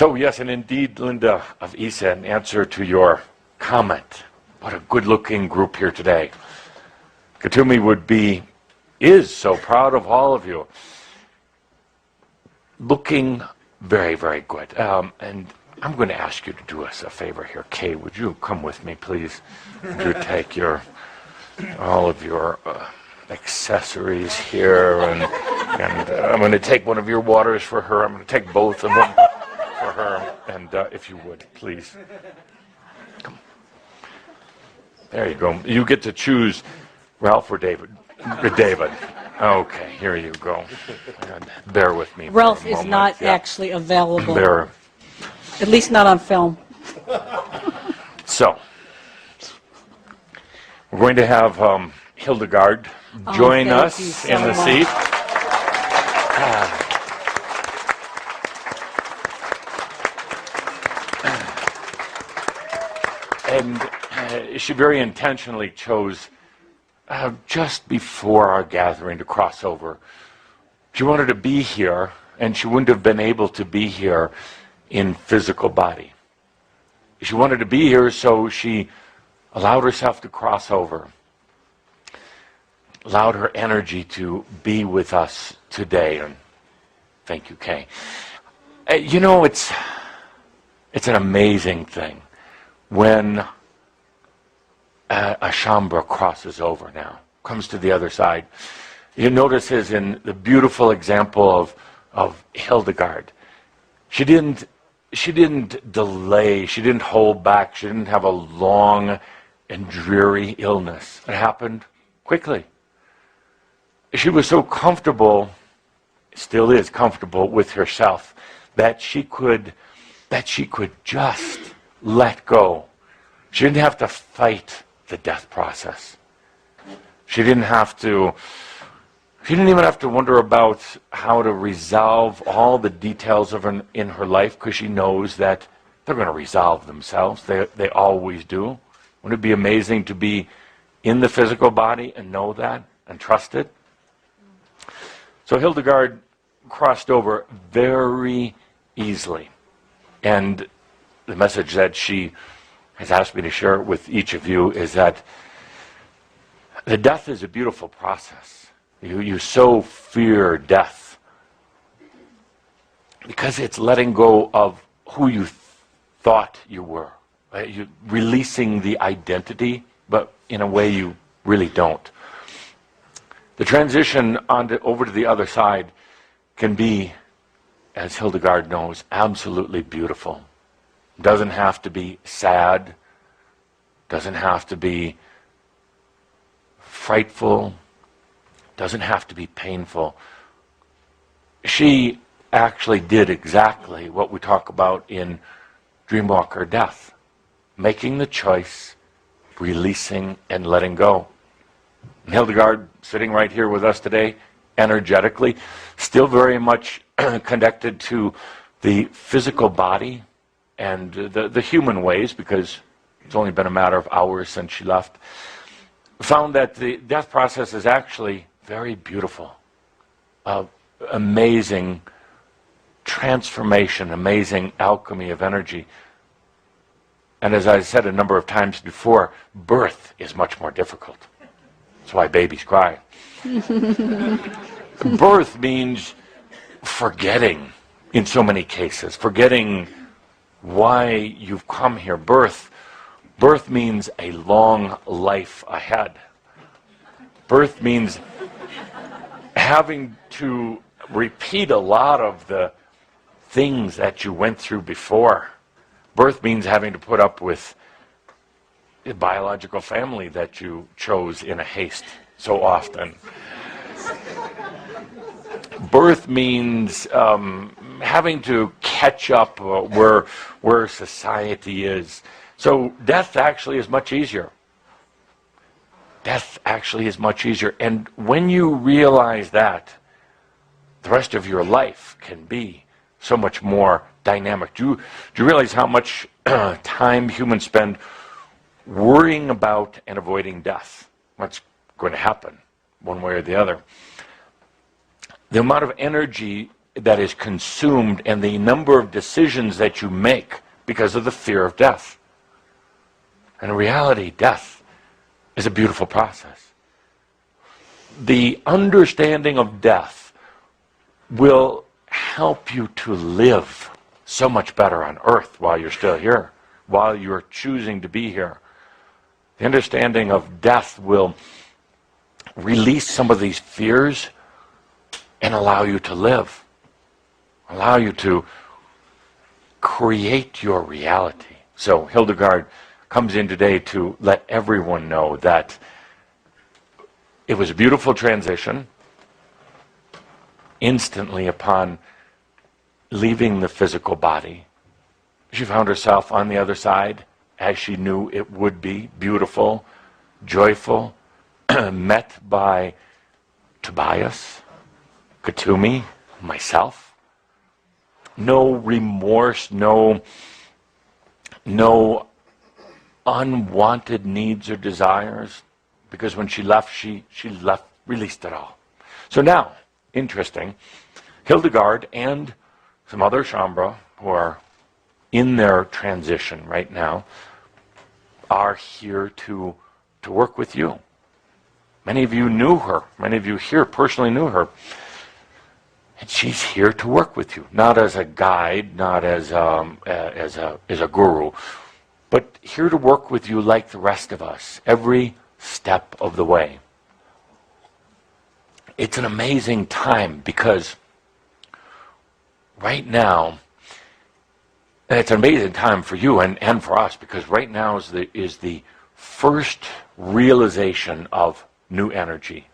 So yes, and indeed, Linda of Isa, in answer to your comment, what a good-looking group here today. Katumi is so proud of all of you. Looking very, very good. And I'm going to ask you to do us a favor here. Kay, would you come with me, please? Would you take all of your accessories here, and I'm going to take one of your waters for her. I'm going to take both of them for her, and if you would, please. Come. There you go. You get to choose Ralph or David. David. Okay, here you go. And bear with me. Ralph is not actually available. There. At least not on film. So, we're going to have Hildegard join us in the seat. And she very intentionally chose just before our gathering to cross over. She wanted to be here, and she wouldn't have been able to be here in physical body. She wanted to be here, so she allowed herself to cross over, allowed her energy to be with us today. And thank you, Kay. You know, it's an amazing thing when a Shambra crosses over now, comes to the other side. You notice as in the beautiful example of Hildegard. She didn't delay, she didn't hold back, she didn't have a long and dreary illness. It happened quickly. She was so comfortable, still is comfortable with herself, that she could just let go. She didn't have to fight the death process. She didn't even have to wonder about how to resolve all the details in her life, because she knows that they're going to resolve themselves. They always do. Wouldn't it be amazing to be in the physical body and know that and trust it? So Hildegard crossed over very easily. And the message that she has asked me to share with each of you is that the death is a beautiful process. You so fear death because it's letting go of who you thought you were. Right? You releasing the identity, but in a way you really don't. The transition over to the other side can be, as Hildegard knows, absolutely beautiful. Doesn't have to be sad, doesn't have to be frightful, doesn't have to be painful. She actually did exactly what we talk about in Dreamwalker Death. Making the choice, releasing, and letting go. And Hildegard, sitting right here with us today, energetically, still very much connected to the physical body and the human ways, because it's only been a matter of hours since she left, found that the death process is actually very beautiful. Amazing transformation, amazing alchemy of energy. And as I said a number of times before, birth is much more difficult. That's why babies cry. Birth means forgetting in so many cases, forgetting why you've come here. Birth means a long life ahead. Birth means having to repeat a lot of the things that you went through before. Birth means having to put up with the biological family that you chose in a haste so often. Birth means having to catch up where society is. So death actually is much easier. Death actually is much easier. And when you realize that, the rest of your life can be so much more dynamic. Do you realize how much time humans spend worrying about and avoiding death? What's going to happen one way or the other? The amount of energy that is consumed and the number of decisions that you make because of the fear of death. And in reality, death is a beautiful process. The understanding of death will help you to live so much better on earth while you're still here, while you're choosing to be here. The understanding of death will release some of these fears and allow you to live, allow you to create your reality. So Hildegard comes in today to let everyone know that it was a beautiful transition. Instantly upon leaving the physical body, she found herself on the other side as she knew it would be, beautiful, joyful, met by Tobias, Katumi, myself. No remorse, no unwanted needs or desires, because when she left, she left, released it all. So now, interesting, Hildegard and some other Shambra who are in their transition right now are here to work with you. Many of you knew her. Many of you here personally knew her. And she's here to work with you, not as a guide, not as a guru, but here to work with you like the rest of us, every step of the way. It's an amazing time because right now, and it's an amazing time for you and for us, because right now is the first realization of new energy,